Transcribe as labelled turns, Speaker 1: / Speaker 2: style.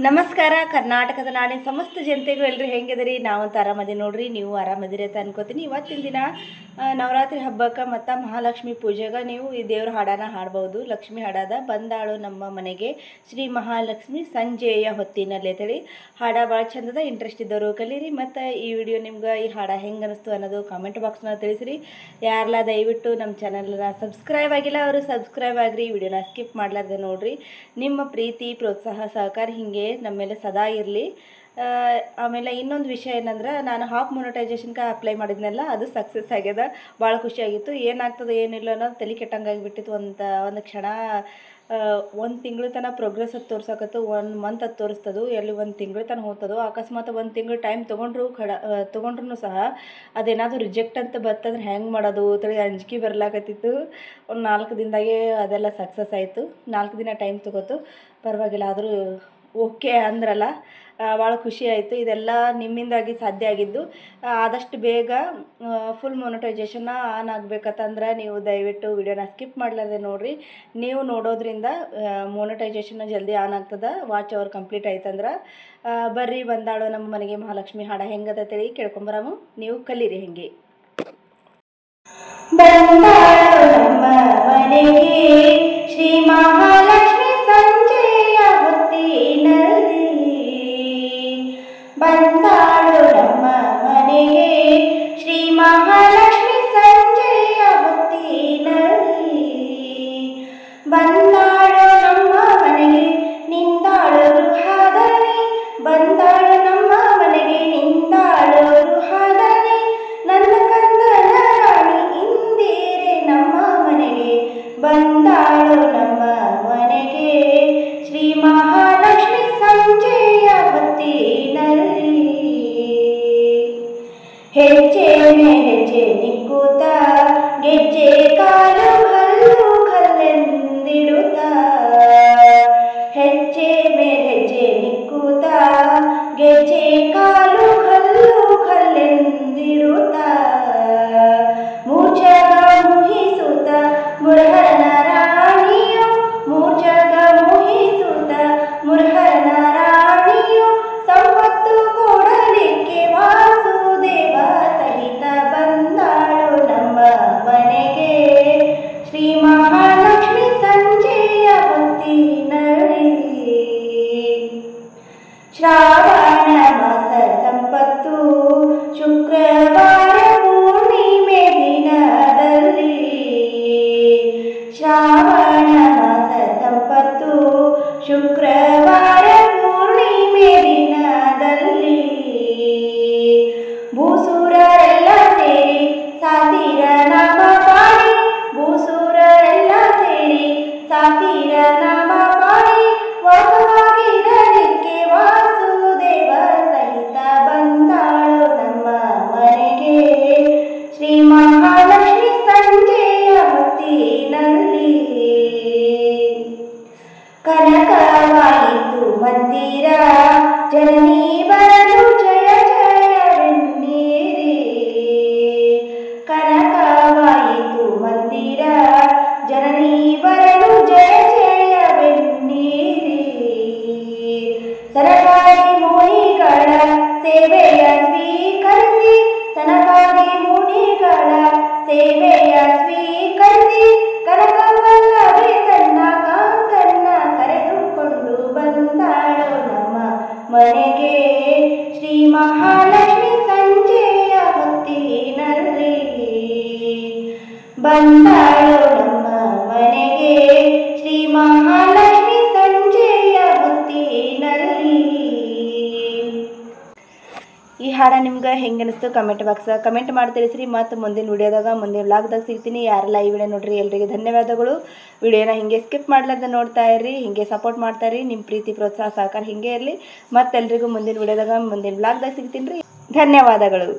Speaker 1: ನಮಸ್ಕಾರ. ಕರ್ನಾಟಕದ ನಾಡಿನ ಸಮಸ್ತ ಜನತೆಗೂ ಎಲ್ಲರೂ ಹೆಂಗಿದಿರಿ? ನಾವಂತೂ ಆರಾಮದಿ ನೋಡ್ರಿ, ನೀವು ಆರಾಮದಿರಿ ಅಂತ ಅನ್ಕೋತೀನಿ. ಇವತ್ತಿನ ದಿನ ನವರಾತ್ರಿ ಹಬ್ಬಕ್ಕೆ ಮತ್ತು ಮಹಾಲಕ್ಷ್ಮಿ ಪೂಜೆಗೆ ನೀವು ಈ ದೇವ್ರ ಹಾಡನ್ನು ಹಾಡ್ಬೋದು. ಲಕ್ಷ್ಮಿ ಹಾಡಾದ ಬಂದಾಳು ನಮ್ಮ ಮನೆಗೆ ಶ್ರೀ ಮಹಾಲಕ್ಷ್ಮಿ ಸಂಜೆಯ ಹೊತ್ತಿನಲ್ಲಿ ಅಂತೇಳಿ ಹಾಡ ಭಾಳ ಚಂದದ. ಇಂಟ್ರೆಸ್ಟ್ ಇದ್ದವರು ಕಲೀರಿ. ಮತ್ತು ಈ ವಿಡಿಯೋ ನಿಮ್ಗೆ ಈ ಹಾಡ ಹೆಂಗೆ ಅನ್ನಿಸ್ತು ಅನ್ನೋದು ಕಾಮೆಂಟ್ ಬಾಕ್ಸ್ನ ತಿಳಿಸ್ರಿ. ಯಾರೆಲ್ಲ ದಯವಿಟ್ಟು ನಮ್ಮ ಚಾನಲ್ನ ಸಬ್ಸ್ಕ್ರೈಬ್ ಆಗಿಲ್ಲ ಅವರು ಸಬ್ಸ್ಕ್ರೈಬ್ ಆಗಿರಿ. ಈ ವಿಡಿಯೋನ ಸ್ಕಿಪ್ ಮಾಡಲಾರ್ದೆ ನೋಡಿರಿ. ನಿಮ್ಮ ಪ್ರೀತಿ ಪ್ರೋತ್ಸಾಹ ಸಹಕಾರ ಹಿಂಗೆ ನಮ್ಮ ಮೇಲೆ ಸದಾ ಇರಲಿ. ಆಮೇಲೆ ಇನ್ನೊಂದು ವಿಷಯ ಏನಂದ್ರೆ, ನಾನು ಹಾಫ್ ಮೊನಿಟೈಸೇಷನ್ಗೆ ಅಪ್ಲೈ ಮಾಡಿದ್ನೆಲ್ಲ ಅದು ಸಕ್ಸಸ್ ಆಗ್ಯದ. ಭಾಳ ಖುಷಿಯಾಗಿತ್ತು. ಏನಾಗ್ತದೆ ಏನಿಲ್ಲ ಅನ್ನೋದು ತಲೆ ಕೆಟ್ಟಂಗಾಗಿಬಿಟ್ಟಿತ್ತು. ಒಂದು ಕ್ಷಣ. ಒಂದು ತಿಂಗಳು ತನಕ ಪ್ರೋಗ್ರೆಸ್ ಅದು ತೋರ್ಸಕತ್ತು, 1 ಮಂತ್ ಅದು ತೋರಿಸ್ತದು, ಎಲ್ಲಿ 1 ತಿಂಗಳು ತನಕ ಹೋಗ್ತದೋ. ಅಕಸ್ಮಾತ್ 1 ತಿಂಗಳು ಟೈಮ್ ತೊಗೊಂಡ್ರು ಸಹ ಅದೇನಾದರೂ ರಿಜೆಕ್ಟ್ ಅಂತ ಬರ್ತಂದ್ರೆ ಹೆಂಗೆ ಮಾಡೋದು ಅಂತೇಳಿ ಅಂಜಿಕೆ ಬರ್ಲಾಕತ್ತಿತ್ತು. ಒಂದು 4 ದಿನದಾಗೆ ಅದೆಲ್ಲ ಸಕ್ಸಸ್ ಆಯಿತು. 4 ದಿನ ಟೈಮ್ ತೊಗೋತು, ಪರವಾಗಿಲ್ಲ. ಆದರೂ ಓಕೆ ಅಂದ್ರಲ್ಲ, ಭಾಳ ಖುಷಿ ಆಯಿತು. ಇದೆಲ್ಲ ನಿಮ್ಮಿಂದಾಗಿ ಸಾಧ್ಯ ಆಗಿದ್ದು. ಆದಷ್ಟು ಬೇಗ ಫುಲ್ ಮೊನಿಟೈಸೇಷನ್ನ ಆನ್ ಆಗಬೇಕಂತಂದ್ರೆ ನೀವು ದಯವಿಟ್ಟು ವಿಡಿಯೋನ ಸ್ಕಿಪ್ ಮಾಡಲಾರ್ದೆ ನೋಡಿರಿ. ನೀವು ನೋಡೋದ್ರಿಂದ ಮೊನಿಟೈಸೇಷನ್ನ ಜಲ್ದಿ ಆನ್ ಆಗ್ತದೆ. ವಾಚ್ ಅವರ್ ಕಂಪ್ಲೀಟ್ ಆಯ್ತಂದ್ರೆ. ಬರ್ರಿ, ಬಂದಾಳು ನಮ್ಮ ಮನೆಗೆ ಮಹಾಲಕ್ಷ್ಮಿ ಹಾಡ ಹೆಂಗದ ತಿಳಿ ಕೇಳ್ಕೊಂಬರಾಮು. ನೀವು ಕಲೀರಿ ಹೆಂಗೆ. ಬಂದಾಳು ನಮ್ಮ ಮನೆಗೆ ಶ್ರೀ ಮಹಾಲಕ್ಷ್ಮಿ ಸಂಜೆಯ ಹೊತ್ತಿನಲ್ಲಿ, ಬಂದಾಳು ನಮ್ಮ ಮನೆಗೆ ಶ್ರೀ ಮಹಾಲಕ್ಷ್ಮಿ ಸಂಜೆಯ ಹೊತ್ತಿನಲ್ಲಿ, ಬಂದಾಳು ನಮ್ಮ ಮನೆಗೆ ನಿಂದಾಳು ರುಹಾದಲ್ಲಿ, ಬಂದಾಳು ನಮ್ಮ ಮನೆಗೆ ನಿಂದಾಳು ರುಹಾದಲ್ಲಿ, ನನ್ನ ಕಂದನ ರಾಣಿ ಇಂದಿರೆ ನಮ್ಮ ಮನೆಗೆ, ಬಂದಾಳು ನಮ್ಮ ಮನೆಗೆ ಶ್ರೀ ಮಹಾಲಕ್ಷ್ಮಿ ಸಂಜೆಯ ಹೊತ್ತಿನಲ್ಲಿ, ಹೆಜ್ಜೆ ಹೆಜ್ಜೆ ನಿಕ್ಕುತ್ತ ಗೆಜ್ಜೆ ಕಾಲು ಕಲ್ಲು ಕಲ್ಲೆಂದಿಡುತ್ತ, ಹೆಜ್ಜೆ ಹೆಜ್ಜೆ ನಿಕ್ಕುತ್ತ ಗೆಜ್ಜೆ ಕಾಲು ಕಲ್ಲು ಕಲ್ಲೆಂದಿಡುತ್ತ, ಮೂರ್ಛಗ ಮುಹಿಸುತ್ತ ಮುರಹರನ ರಾಣಿಯು, ಮೂರ್ಛಗ ಮುಹಿಸುತ್ತ ಮುರಹರನ ರಾಣಿಯು, ಸಂಪತ್ತು ಕೊಡಲಿಕ್ಕೆ ವಾಸುದೇವ ಸಹಿತ ಬಂದಾಳು ನಮ್ಮ ಮನೆಗೆ ಶ್ರೀ ಮಹಾಲಕ್ಷ್ಮಿ ಸಂಜೆಯ ಹೊತ್ತಿನಲ್ಲಿ, ಶ್ರಾವಣ ಮಾಸ ಸಂಪತ್ತು ಶುಕ್ರವಾರ ಪೂರ್ಣಿಮೆ ದಿನದಲ್ಲಿ, ಶ್ರಾವಣ ಮಾಸ ಸಂಪತ್ತು ಶುಕ್ರವಾರ ಪೂರ್ಣಿಮೆ ದಿನದಲ್ಲಿ, ಭೂಸೂರರೆಲ್ಲ ಸೇರಿ ಸಾಸಿರ ನಾಮ ಪಾಡಿ, ಭೂಸೂರರೆಲ್ಲ ಸೇರಿ ಸಾಸಿರ ನಾಮ ಪಾಡಿ, ವಾಸವಾಗಿರಲಿಕ್ಕೆ ವಾಸುದೇವ ಸಹಿತ ಬಂದಾಳು ನಮ್ಮ ಮನೆಗೆ ಶ್ರೀ ಮಹಾಲಕ್ಷ್ಮಿ ಸಂಜೆಯ ಹೊತ್ತಿನಲ್ಲಿ, ಕನಕವಾಯಿತು ಮಂದಿರ ಜನನಿ ಬರಲು ಜಯ ಜಯವೆನ್ನಿರಿ, ಕನಕವಾಯಿತು ಮಂದಿರ ಜನನಿ ಬರಲು ಜಯ ಜಯವೆನ್ನಿರಿ, ಸನಕಾದಿ ಮುನಿಗಳ ಸೇವೆಯ ಸ್ವೀಕರಿಸಿ, ಸನಕಾದಿ ಮುನಿಗಳ ಸೇವೆಯ ಸ್ವೀಕರಿಸಿ, ಕನಕವಲ್ಲಭೆ ತನ್ನ ಕಾಂತನ್ನ ಕರೆದುಕೊಂಡು ಬಂದಾಳು ನಮ್ಮ ಮನೆಗೆ ಶ್ರೀ ಮಹಾಲಕ್ಷ್ಮಿ ಸಂಜೆಯ ಹೊತ್ತಿನಲ್ಲಿ, ಬಂದಾಳು ನಮ್ಮ ಮನೆಗೆ ಶ್ರೀ ಮಹಾಲಕ್ಷ್ಮಿ ಸಂಜೆಯ ಹೊತ್ತಿನಲ್ಲಿ. ಈ ಹಾಡ ನಿಮ್ಗೆ ಹೆಂಗೆ ಅನಿಸ್ತು ಕಮೆಂಟ್ ಮಾಡಿ ತಿಳಿಸ್ರಿ. ಮತ್ತು ಮುಂದಿನ ವಿಡಿಯೋದಾಗ ಮುಂದಿನ ವ್ಲಾಗ್ದಾಗ ಸಿಗ್ತೀನಿ. ಯಾರೆಲ್ಲ ಈ ವಿಡಿಯೋ ನೋಡ್ರಿ ಎಲ್ಲರಿಗೆ ಧನ್ಯವಾದಗಳು. ವಿಡಿಯೋನ ಹಿಂಗೆ ಸ್ಕಿಪ್ ಮಾಡ್ಲಾರ್ದೆ ನೋಡ್ತಾ ಇರ್ರಿ, ಹಿಂಗೆ ಸಪೋರ್ಟ್ ಮಾಡ್ತಾ ಇರ್ರಿ. ನಿಮ್ಮ ಪ್ರೀತಿ ಪ್ರೋತ್ಸಾಹ ಸಹಕಾರ ಹಿಂಗೆ ಇರಲಿ. ಮತ್ತೆಲ್ರಿಗೂ ಮುಂದಿನ ವಿಡಿಯೋದಾಗ ಮುಂದಿನ ವ್ಲಾಗ್ದಾಗ ಸಿಗ್ತೀನಿ ರೀ. ಧನ್ಯವಾದಗಳು.